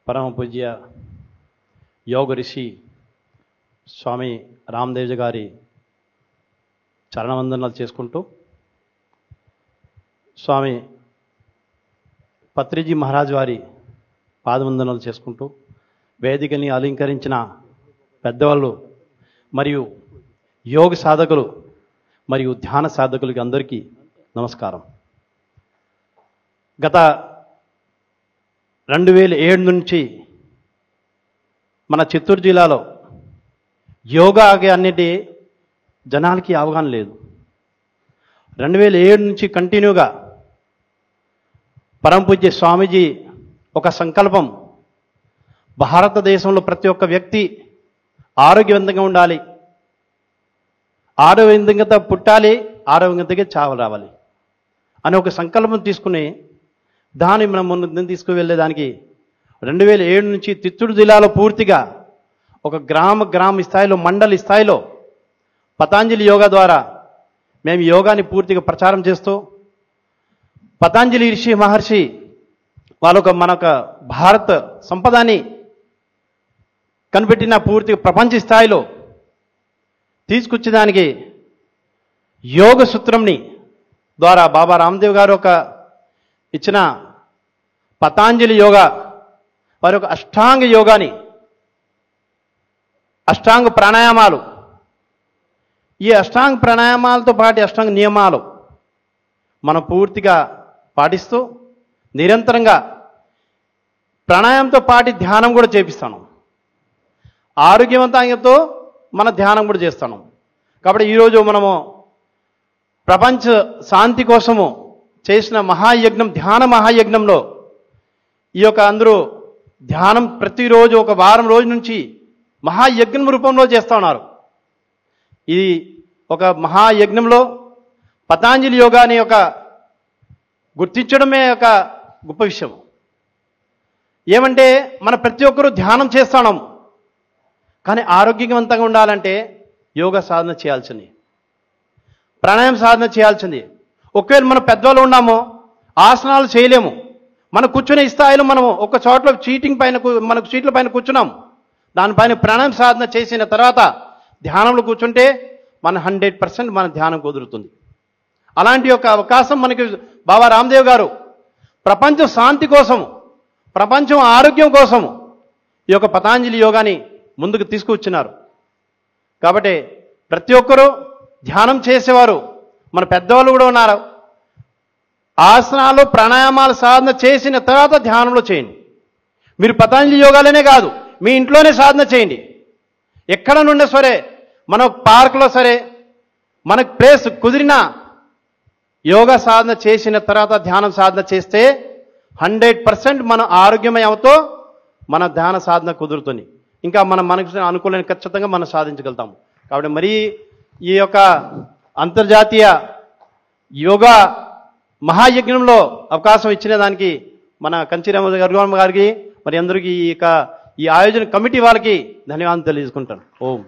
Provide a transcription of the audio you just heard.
పరమ పూజ్య యోగ ఋషి స్వామి రామదేవ్ గారి చరణవందనాలు చేసుకుంటూ స్వామి పత్రిజీ మహారాజ్ వారి పాదవందనాలు చేసుకుంటూ వేదికని అలంకరించిన పెద్దవాళ్ళు మరియు యోగ సాధకులు మరియు ధ్యాన సాధకులకి అందరికీ నమస్కారం. గత 2007 నుంచి మన చిత్తూరు జిల్లాలో యోగా అన్నిటి జనాలకి అవగాహన లేదు. 2007 నుంచి కంటిన్యూగా పరమ పూజ్య స్వామీజీ ఒక సంకల్పం, భారతదేశంలో ప్రతి ఒక్క వ్యక్తి ఆరోగ్యవంతంగా ఉండాలి, ఆరోగ్యవంతంగా పుట్టాలి, ఆరోగ్యవంతంగా చావు రావాలి అనే ఒక సంకల్పం తీసుకుని దాన్ని మనం ముందు తీసుకువెళ్ళేదానికి 2007 నుంచి చిత్తూరు జిల్లాలో పూర్తిగా ఒక గ్రామ స్థాయిలో మండలి స్థాయిలో పతాంజలి యోగా ద్వారా మేము యోగాని పూర్తిగా ప్రచారం చేస్తూ పతాంజలి ఋషి మహర్షి మనొక భారత సంపదని కనిపెట్టిన పూర్తిగా ప్రపంచ స్థాయిలో తీసుకొచ్చేదానికి యోగ సూత్రంని ద్వారా బాబా రామదేవ్ గారు ఇచ్చిన పతాంజలి యోగా వారి ఒక అష్టాంగ యోగాని, అష్టాంగ ప్రాణాయామాలు, ఈ అష్టాంగ ప్రాణాయామాలతో పాటు అష్టాంగ నియమాలు మనం పూర్తిగా పాటిస్తూ నిరంతరంగా ప్రాణాయామంతో పాటు ధ్యానం కూడా చేపిస్తాను. ఆరోగ్యవంతంతో మన ధ్యానం కూడా చేస్తాను. కాబట్టి ఈరోజు మనము ప్రపంచ శాంతి కోసము చేసిన మహాయజ్ఞం, ధ్యాన మహాయజ్ఞంలో ఈ యొక్క అందరూ ధ్యానం ప్రతిరోజు ఒక వారం రోజు నుంచి మహాయజ్ఞం రూపంలో చేస్తూ ఉన్నారు. ఇది ఒక మహాయజ్ఞంలో పతాంజలి యోగాని గుర్తించడమే ఒక గొప్ప విషయం. ఏమంటే మన ప్రతి ఒక్కరూ ధ్యానం చేస్తున్నాం, కానీ ఆరోగ్యవంతంగా ఉండాలంటే యోగా సాధన చేయాల్సింది, ప్రాణాయామ సాధన చేయాల్సింది. ఒకవేళ మనం పెద్దవాళ్ళు ఉన్నామో ఆసనాలు చేయలేము, మన కూర్చునే స్థాయిలో మనము ఒక చోట్ల మనకు సీట్ల పైన కూర్చున్నాం, దానిపైన ప్రాణాయామ సాధన చేసిన తర్వాత ధ్యానంలో కూర్చుంటే మన 100% మన ధ్యానం కుదురుతుంది. అలాంటి ఒక అవకాశం మనకి బాబా రామదేవ్ గారు ప్రపంచ శాంతి కోసము, ప్రపంచం ఆరోగ్యం కోసము ఈ యొక్క పతాంజలి యోగాని ముందుకు తీసుకువచ్చినారు. కాబట్టి ప్రతి ఒక్కరూ ధ్యానం చేసేవారు మన పెద్దవాళ్ళు కూడా ఉన్నారు. ఆసనాలు ప్రాణాయామాలు సాధన చేసిన తర్వాత ధ్యానంలో చేయండి. మీరు పతాంజలి యోగాలనే కాదు, మీ ఇంట్లోనే సాధన చేయండి. ఎక్కడ నుండే సరే, మన పార్కులో సరే, మనకు ప్లేస్ కుదిరినా యోగా సాధన చేసిన తర్వాత ధ్యానం సాధన చేస్తే 100% మన ఆరోగ్యమయంతో మన ధ్యాన సాధన కుదురుతుంది. ఇంకా మనకు అనుకూలమైన ఖచ్చితంగా మనం సాధించగలుగుతాము. కాబట్టి మరీ ఈ యొక్క అంతర్జాతీయ యోగా మహాయజ్ఞంలో అవకాశం ఇచ్చిన దానికి మన కంచిరామ గారికి మరి అందరికీ ఈ ఆయోజన కమిటీ వాళ్ళకి ధన్యవాదాలు తెలియజేసుకుంటాను. ఓం.